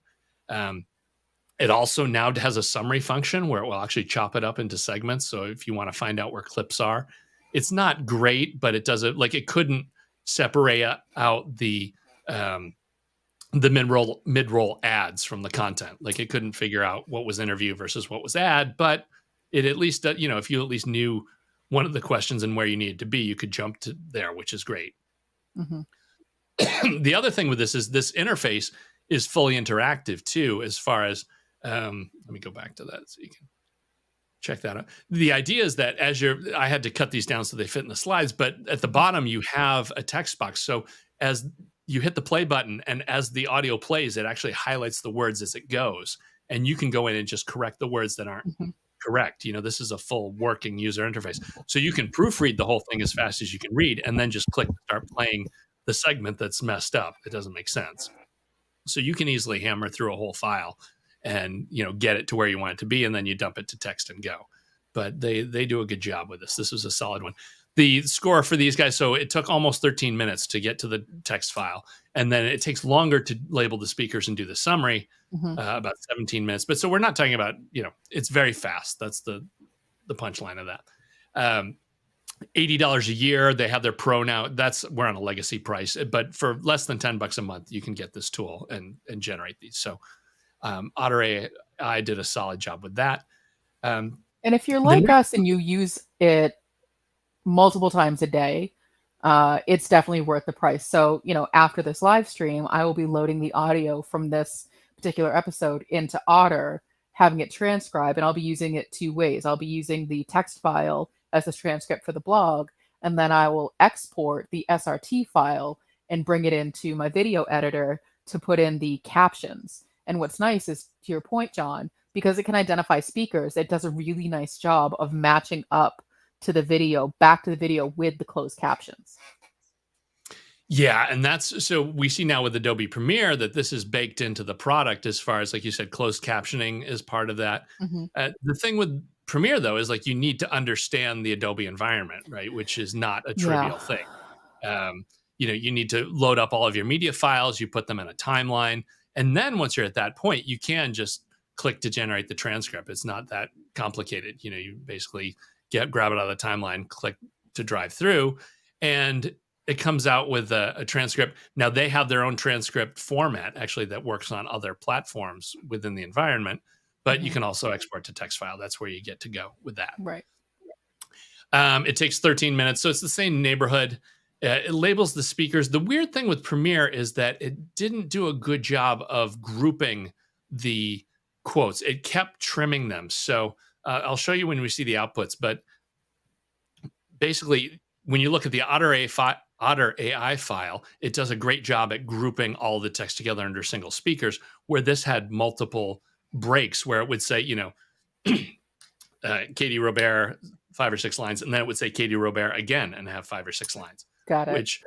It also now has a summary function where it will actually chop it up into segments. So if you want to find out where clips are, it's not great, but it does it like it couldn't separate out the mid-roll ads from the content. Like it couldn't figure out what was interview versus what was ad, but it at least, if you at least knew one of the questions and where you needed to be, you could jump to there, which is great. Hmm. The other thing with this is this interface is fully interactive too, as far as, let me go back to that so you can check that out. The idea is that I had to cut these down so they fit in the slides, but at the Mhm. bottom you have a text box. So as you hit the play button and as the audio plays, it actually highlights the words as it goes. And you can go in and just correct the words that aren't Mhm. correct. This is a full working user interface. So you can proofread the whole thing as fast as you can read and then just click start playing the segment that's messed up. It doesn't make sense. So you can easily hammer through a whole file and get it to where you want it to be, and then you dump it to text and go. But they do a good job with this. This was a solid one. The score for these guys, so it took almost 13 minutes to get to the text file, and then it takes longer to label the speakers and do the summary, Mhm. about 17 minutes. But so we're not talking about, it's very fast. That's the punchline of that. $80 a year. They have their pro now. We're on a legacy price, but for less than $10 a month, you can get this tool and generate these. So Otter AI did a solid job with that. Um, And if you're the like next, us and you use it multiple times a day, it's definitely worth the price. So, after this live stream, I will be loading the audio from this particular episode into Otter, having it transcribe, and I'll be using it two ways. I'll be using the text file as a transcript for the blog, and then I will export the SRT file and bring it into my video editor to put in the captions. And what's nice is, to your point, John, because it can identify speakers, it does a really nice job of matching up to the video, back to the video with the closed captions. yeah, and that's so we see now with Adobe Premiere that this is baked into the product as far as, like you said, closed captioning is part of that. Hmm. The thing with Premiere though is like you need to understand the Adobe environment, right? Which is not a Yeah. trivial thing. Um, you need to load up all of your media files, you put them in a timeline, and then once you're at that point, you can just click to generate the transcript. It's not that complicated. You basically grab it out of the timeline, click to drive through, and it comes out with a transcript. Now they have their own transcript format actually that works on other platforms within the environment, but you Hmm. can also export to text file. That's where you get to go with that. Right. It takes 13 minutes, so it's the same neighborhood. It labels the speakers. The weird thing with Premiere is that it didn't do a good job of grouping the quotes. It kept trimming them. So I'll show you when we see the outputs. But basically, when you look at the Otter AI file, it does a great job at grouping all the text together under single speakers, where this had multiple breaks where it would say, Katie Robert, 5 or 6 lines, and then it would say Katie Robert again and have 5 or 6 lines, Got it. which,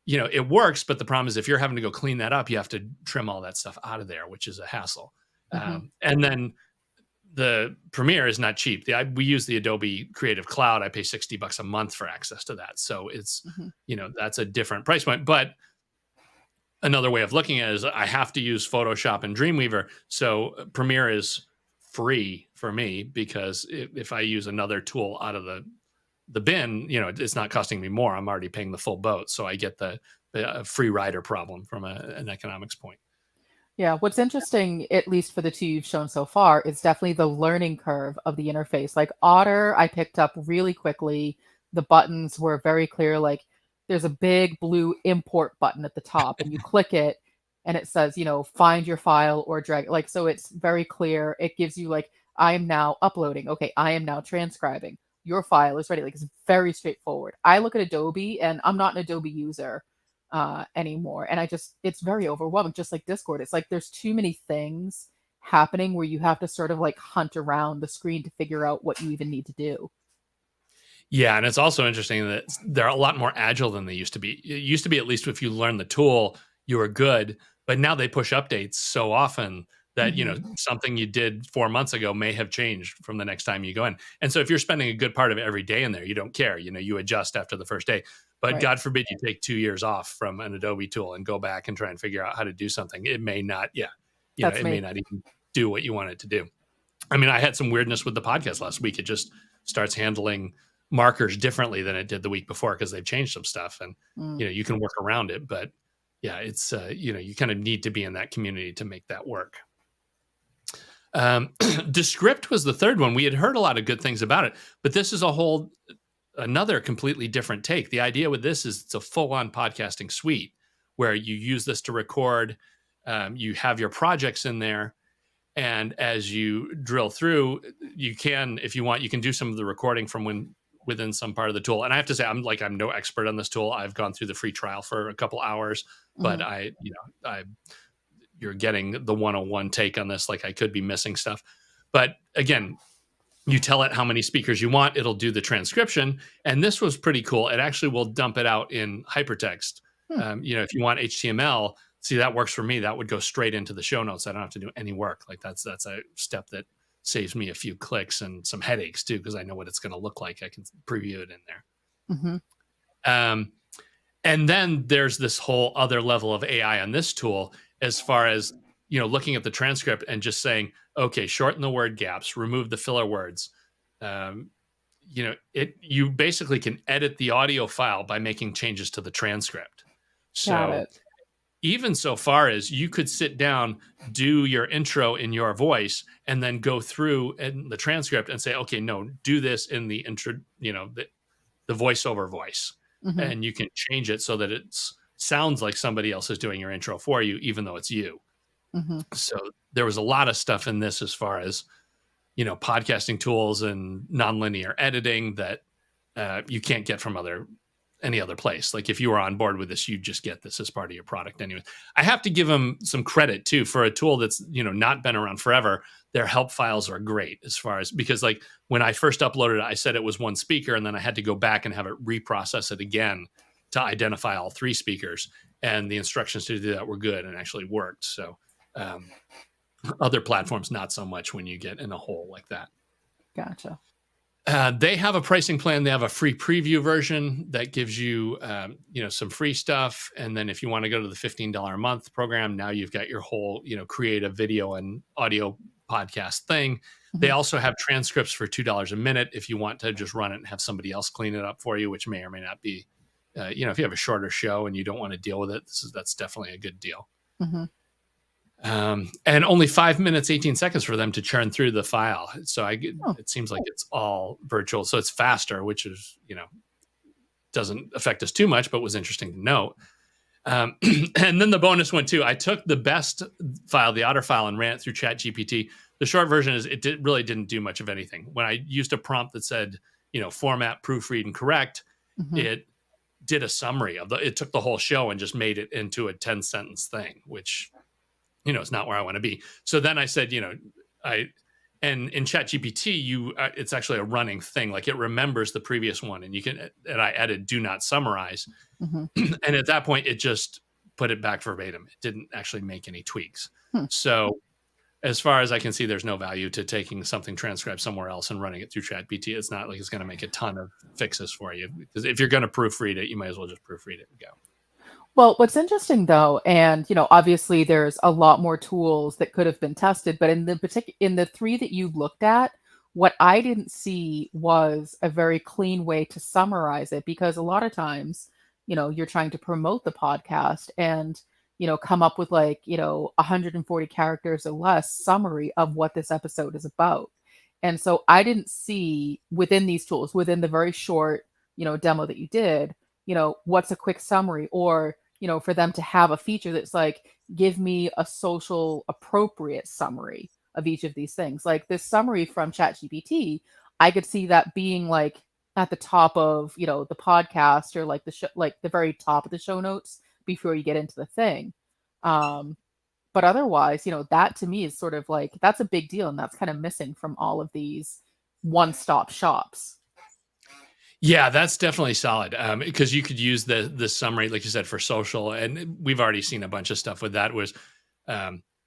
it works. But the problem is if you're having to go clean that up, you have to trim all that stuff out of there, which is a hassle. Hmm. And then the Premiere is not cheap. We use the Adobe Creative Cloud. I pay $60 a month for access to that. So it's, Hmm. that's a different price point. But another way of looking at it is I have to use Photoshop and Dreamweaver. So Premiere is free for me because if I use another tool out of the bin, it's not costing me more. I'm already paying the full boat. So I get the free rider problem from an economics point. Yeah, what's interesting, at least for the two you've shown so far, is definitely the learning curve of the interface. Like Otter, I picked up really quickly. The buttons were very clear. Like there's a big blue import button at the top, and you click it, and it says, find your file or drag. Like, so it's very clear. It gives you, like, I am now uploading. Okay, I am now transcribing. Your file is ready. Like, it's very straightforward. I look at Adobe, and I'm not an Adobe user anymore. And it's very overwhelming, just like Discord. It's like there's too many things happening where you have to sort of like hunt around the screen to figure out what you even need to do. Yeah, and it's also interesting that they're a lot more agile than they used to be. It used to be, at least if you learn the tool, you were good. But now they push updates so often that, Hmm. something you did 4 months ago may have changed from the next time you go in. And so if you're spending a good part of every day in there, you don't care. You adjust after the first day. But Right. God forbid you take 2 years off from an Adobe tool and go back and try and figure out how to do something. It may not, yeah, That's it may me. not even do what you want it to do. I mean, I had some weirdness with the podcast last week. It just starts handling markers differently than it did the week before because they've changed some stuff, and Mm. you can work around it. But yeah, it's you kind of need to be in that community to make that work. Descript was the third one. We had heard a lot of good things about it, but this is another completely different take. The idea with this is it's a full-on podcasting suite where you use this to record. You have your projects in there, and as you drill through, you can, if you want, you can do some of the recording from within some part of the tool. And I have to say, I'm no expert on this tool. I've gone through the free trial for a couple hours, but Mhm. you're getting the 101 take on this. Like, I could be missing stuff, but again, you tell it how many speakers you want, it'll do the transcription. And this was pretty cool. It actually will dump it out in hypertext. Hmm. If you want HTML, see, that works for me. That would go straight into the show notes. I don't have to do any work. Like, that's a step that saves me a few clicks and some headaches too, because I know what it's going to look like. I can preview it in there. Mhm. Um, and then there's this whole other level of AI on this tool, as far as, looking at the transcript and just saying, okay, shorten the word gaps, remove the filler words. Um, you basically can edit the audio file by making changes to the transcript. Got So it. even so far as you could sit down, do your intro in your voice, and then go through in the transcript and say, okay, no, do this in the intro, the voiceover voice, Mhm. and you can change it so that it sounds like somebody else is doing your intro for you, even though it's you. Mhm. So there was a lot of stuff in this as far as, podcasting tools and nonlinear editing that you can't get from any other place. Like, if you were on board with this, you just get this as part of your product anyway. I have to give them some credit too for a tool that's, not been around forever. Their help files are great, as far as, because like when I first uploaded it, I said it was one speaker, and then I had to go back and have it reprocess it again to identify all three speakers. And the instructions to do that were good and actually worked. So other platforms, not so much when you get in a hole like that. Gotcha. They have a pricing plan. They have a free preview version that gives you, some free stuff. And then if you want to go to the $15 a month program, now you've got your whole, create a video and audio podcast thing. They Mhm. also have transcripts for $2 a minute if you want to just run it and have somebody else clean it up for you, which may or may not be, if you have a shorter show and you don't want to deal with it, that's definitely a good deal. Mhm. And only 5 minutes, 18 seconds for them to churn through the file. So Oh. it seems like it's all virtual. So it's faster, which is, doesn't affect us too much, but was interesting to note. And then the bonus one too, I took the best file, the otter file, and ran it through ChatGPT. The short version is really didn't do much of anything. When I used a prompt that said, format, proofread, and correct, Mhm. it did a summary it took the whole show and just made it into a 10-sentence thing, which, it's not where I want to be. So then I said, and in ChatGPT, it's actually a running thing. Like, it remembers the previous one, and I added do not summarize. Mhm. And at that point, it just put it back verbatim. It didn't actually make any tweaks. Hmm. So as far as I can see, there's no value to taking something transcribed somewhere else and running it through ChatGPT. It's not like it's going to make a ton of fixes for you, because if you're going to proofread it, you might as well just proofread it and go. Well, what's interesting though, and obviously there's a lot more tools that could have been tested, but in the three that you looked at, what I didn't see was a very clean way to summarize it, because a lot of times, you're trying to promote the podcast and come up with like 140 characters or less summary of what this episode is about. And so I didn't see within these tools, within the very short demo that you did, what's a quick summary, or for them to have a feature that's like, give me a social appropriate summary of each of these things. Like this summary from ChatGPT, I could see that being like at the top of, the podcast, or like like the very top of the show notes before you get into the thing. Um, but otherwise, that to me is sort of like, that's a big deal. And that's kind of missing from all of these one-stop shops. Yeah, that's definitely solid, because you could use the summary, like you said, for social, and we've already seen a bunch of stuff with that. Was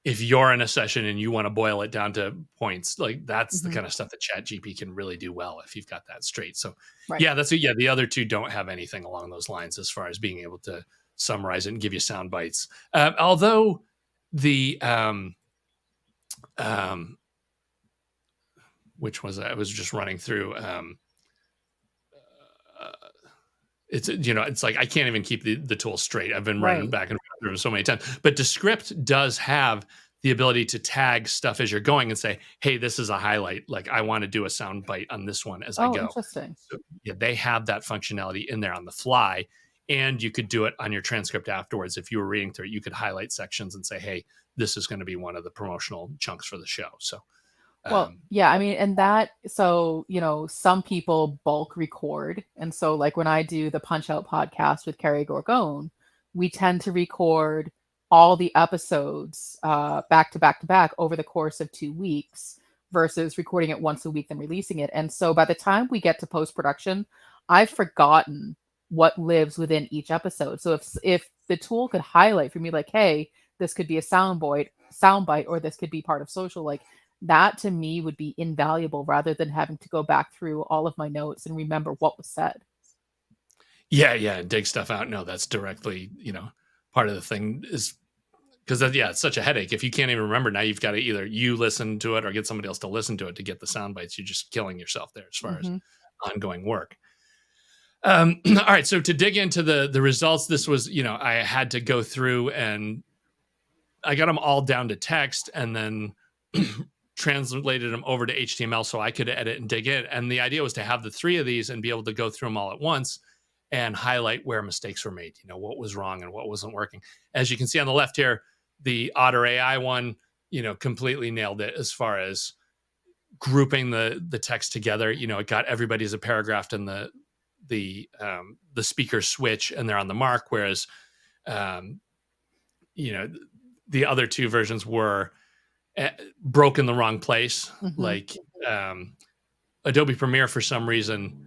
if you're in a session and you want to boil it down to points, like that's the Hmm. kind of stuff that ChatGPT can really do well if you've got that straight. So Right. yeah, yeah. The other two don't have anything along those lines as far as being able to summarize it and give you sound bites. Although the which was I was just running through. Uh, it's like I can't even keep the tool straight. I've been running Right. back and forth through it so many times. But Descript does have the ability to tag stuff as you're going and say, hey, this is a highlight. Like, I want to do a sound bite on this one as I Oh, go. interesting. So yeah, they have that functionality in there on the fly. And you could do it on your transcript afterwards. If you were reading through it, you could highlight sections and say, hey, this is going to be one of the promotional chunks for the show. So Well, Um, yeah, I mean, and that, so, some people bulk record. And so, like, when I do the Punch Out podcast with Carrie Gorgone, we tend to record all the episodes back to back to back over the course of 2 weeks versus recording it once a week then releasing it. And so, by the time we get to post production, I've forgotten what lives within each episode. So, if the tool could highlight for me, like, hey, this could be a soundbite, or this could be part of social, like, that to me would be invaluable rather than having to go back through all of my notes and remember what was said. yeah, yeah, dig stuff out. No, that's directly, part of the thing is because yeah, it's such a headache. If you can't even remember, now you've got to either you listen to it or get somebody else to listen to it to get the sound bites. You're just killing yourself there as far as Hmm. ongoing work. All right, so to dig into the results, this was, I had to go through and I got them all down to text and then translated them over to HTML so I could edit and dig in. And the idea was to have the three of these and be able to go through them all at once and highlight where mistakes were made, what was wrong and what wasn't working. As you can see on the left here, the Otter AI one, completely nailed it as far as grouping the text together. It got everybody as a paragraph in the speaker switch and they're on the mark, whereas um, you know the other two versions were broke in the wrong place. Hmm. Like Adobe Premiere, for some reason,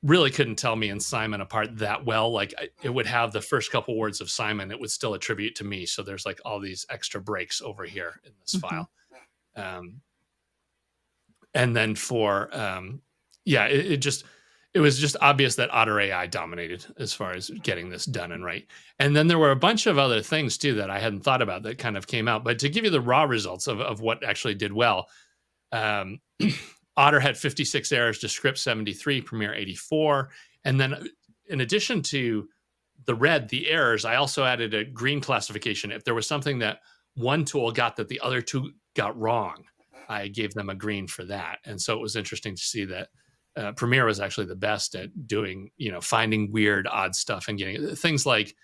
really couldn't tell me and Simon apart that well. Like it would have the first couple words of Simon, it would still attribute to me. So there's like all these extra breaks over here in this Hmm. file. And then for yeah, it was just obvious that Otter AI dominated as far as getting this done and right. And then there were a bunch of other things too that I hadn't thought about that kind of came out. But to give you the raw results of what actually did well, um, Otter had 56 errors, Descript 73, Premiere 84. And then in addition to the errors, I also added a green classification. If there was something that one tool got that the other two got wrong, I gave them a green for that. And so it was interesting to see that Premiere was actually the best at doing, finding weird, odd stuff and getting things like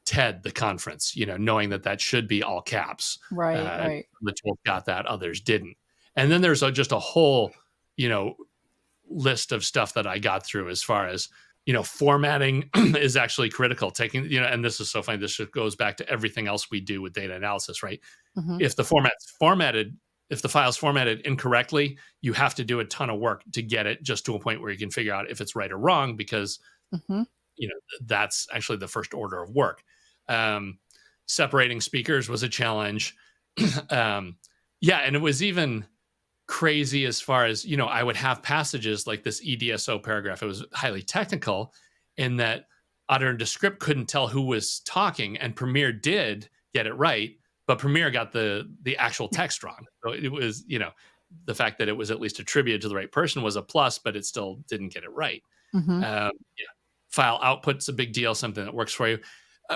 TED, the conference, knowing that should be all caps. Right, right. The tool got that, others didn't. And then there's just a whole, you know, list of stuff that I got through as far as, formatting is actually critical. Taking, and this is so funny. This goes back to everything else we do with data analysis, right? Hmm. If the if the file's formatted incorrectly, you have to do a ton of work to get it just to a point where you can figure out if it's right or wrong, because Hmm. that's actually the first order of work. Um, Separating speakers was a challenge. Yeah, and it was even crazy as far as, I would have passages like this EDSO paragraph. It was highly technical in that Otter and Descript couldn't tell who was talking, and Premiere did get it right, but Premiere got the actual text wrong. So it was, the fact that it was at least attributed to the right person was a plus, but it still didn't get it right. Hmm. Yeah. File output's a big deal, something that works for you.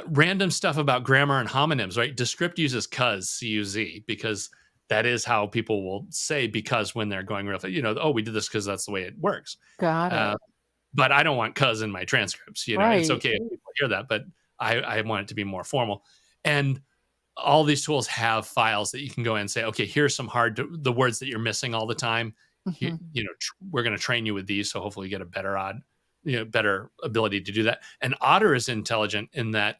Random stuff about grammar and homonyms, right? Descript uses cuz, C-U-Z, because that is how people will say because when they're going real, oh, we did this because that's the way it works. Got Uh, it. but I don't want cuz in my transcripts. It's Right. okay if people hear that, but I want it to be more formal. And all these tools have files that you can go in and say, okay, here's some the words that you're missing all the time. Hmm. We're going to train you with these, so hopefully you get a better ability to do that. And Otter is intelligent in that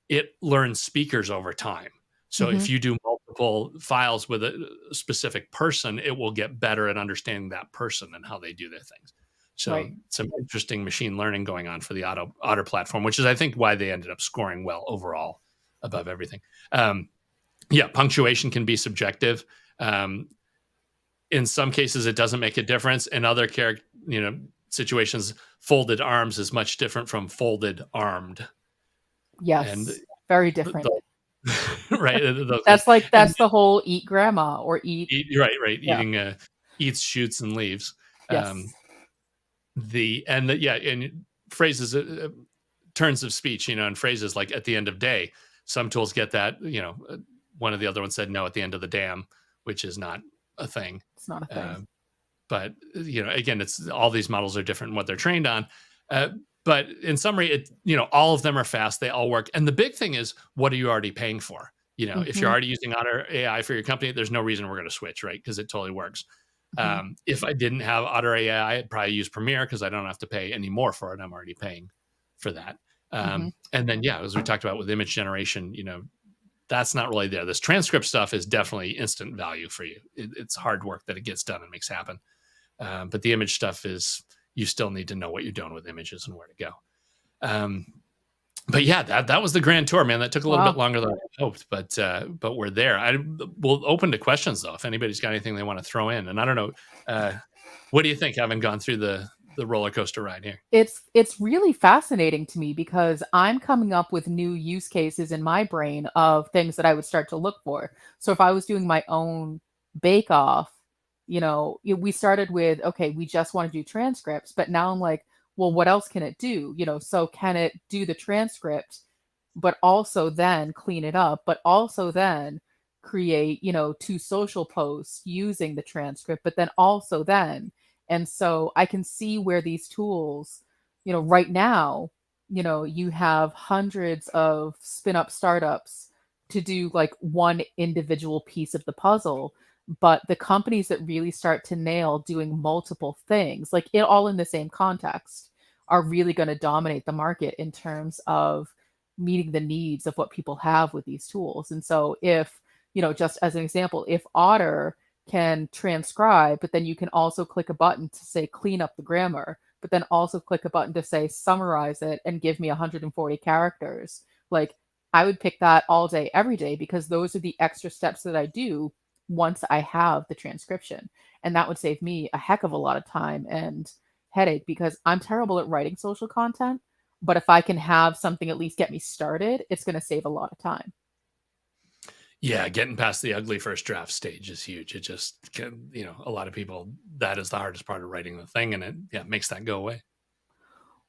it learns speakers over time. So Hmm. if you do multiple files with a specific person, it will get better at understanding that person and how they do their things. So Right. some interesting machine learning going on for the Otter platform, which is, I think, why they ended up scoring well overall above everything. Yeah, punctuation can be subjective. Um, in some cases, it doesn't make a difference. In other situations, folded arms is much different from folded armed, and Yes. Very different. the, right, those things. And That's the whole eat grandma or eat. right, Yeah. eating eats, shoots, and leaves. Um, Yes. yeah, and phrases, turns of speech, and phrases like at the end of day. Some tools get that. One of the other ones said no at the end of the dam, which is not a thing. It's not a thing. Um, but again, it's all these models are different in what they're trained on. Uh, but in summary, all of them are fast. They all work. And the big thing is, what are you already paying for? If you're Hmm. already using Otter AI for your company, there's no reason we're going to switch, right? Because it totally works. Hmm. If I didn't have Otter AI, I'd probably use Premiere because I don't have to pay any more for it. I'm already paying for that. Hmm. And then, yeah, as we talked about with image generation, that's not really there. This transcript stuff is definitely instant value for you. It's hard work that it gets done and makes happen. But the image stuff is, you still need to know what you're doing with images and where to go. But yeah, that was the grand tour, man. That took a little bit Wow. longer than I hoped, but we're there. We'll open to questions though, if anybody's got anything they want to throw in. And I don't know, what do you think, having gone through the roller coaster ride here? It's really fascinating to me because I'm coming up with new use cases in my brain of things that I would start to look for. So if I was doing my own bake off, we started with, okay, we just want to do transcripts, but now I'm like, well, what else can it do? So can it do the transcript, but also then clean it up, but also then create, two social posts using the transcript, but then also then. And so I can see where these tools, right now, you have hundreds of spin up startups to do like one individual piece of the puzzle. But the companies that really start to nail doing multiple things, like it all in the same context, are really going to dominate the market in terms of meeting the needs of what people have with these tools. And so if, just as an example, if Otter can transcribe, but then you can also click a button to say clean up the grammar, but then also click a button to say summarize it and give me 140 characters. Like I would pick that all day, every day, because those are the extra steps that I do once I have the transcription. And that would save me a heck of a lot of time and headache because I'm terrible at writing social content. But if I can have something at least get me started, it's going to save a lot of time. Yeah, getting past the ugly first draft stage is huge. It just, a lot of people, that is the hardest part of writing the thing, and it makes that go away.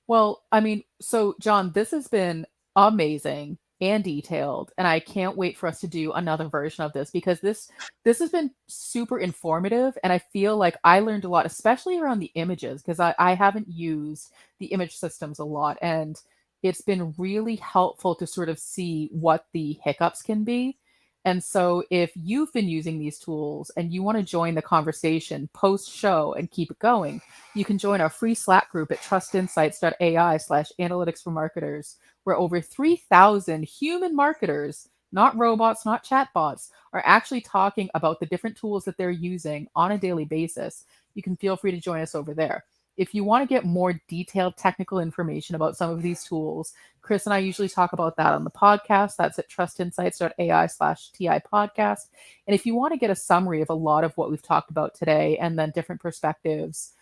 Well, I mean, so John, this has been amazing and detailed, and I can't wait for us to do another version of this because this has been super informative, and I feel like I learned a lot, especially around the images, because I haven't used the image systems a lot, and it's been really helpful to sort of see what the hiccups can be. And so if you've been using these tools and you want to join the conversation post show and keep it going, you can join our free Slack group at trustinsights.ai/analytics for marketers, where over 3,000 human marketers, not robots, not chatbots, are actually talking about the different tools that they're using on a daily basis. You can feel free to join us over there. If you want to get more detailed technical information about some of these tools, Chris and I usually talk about that on the podcast. That's at trustinsights.ai/TI podcast. And if you want to get a summary of a lot of what we've talked about today and then different perspectives,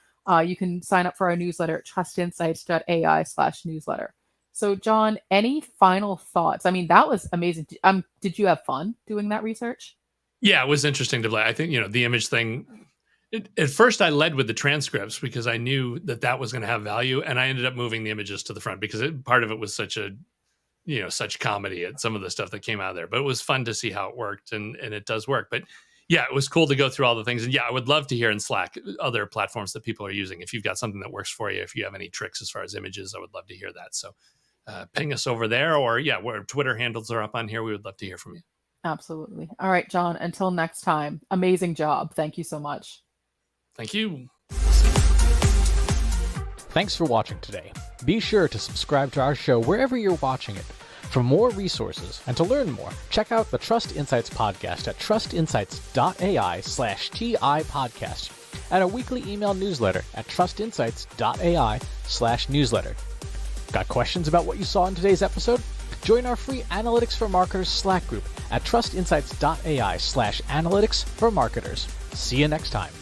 you can sign up for our newsletter at trustinsights.ai/newsletter. So, John, any final thoughts? I mean, that was amazing. Did you have fun doing that research? Yeah, it was interesting to play. I think, the image thing, at first I led with the transcripts because I knew that was going to have value, and I ended up moving the images to the front because part of it was such comedy at some of the stuff that came out of there. But it was fun to see how it worked, and it does work. But yeah, it was cool to go through all the things. And yeah, I would love to hear in Slack other platforms that people are using. If you've got something that works for you, if you have any tricks as far as images, I would love to hear that. So ping us over there, or where Twitter handles are up on here. We would love to hear from you. Absolutely. All right, John, until next time, amazing job. Thank you so much. Thank you. Thanks for watching today. Be sure to subscribe to our show wherever you're watching it. For more resources and to learn more, check out the Trust Insights podcast at trustinsights.ai/TI podcast and a weekly email newsletter at trustinsights.ai/newsletter. Got questions about what you saw in today's episode? Join our free Analytics for Marketers Slack group at trustinsights.ai/analytics for marketers. See you next time.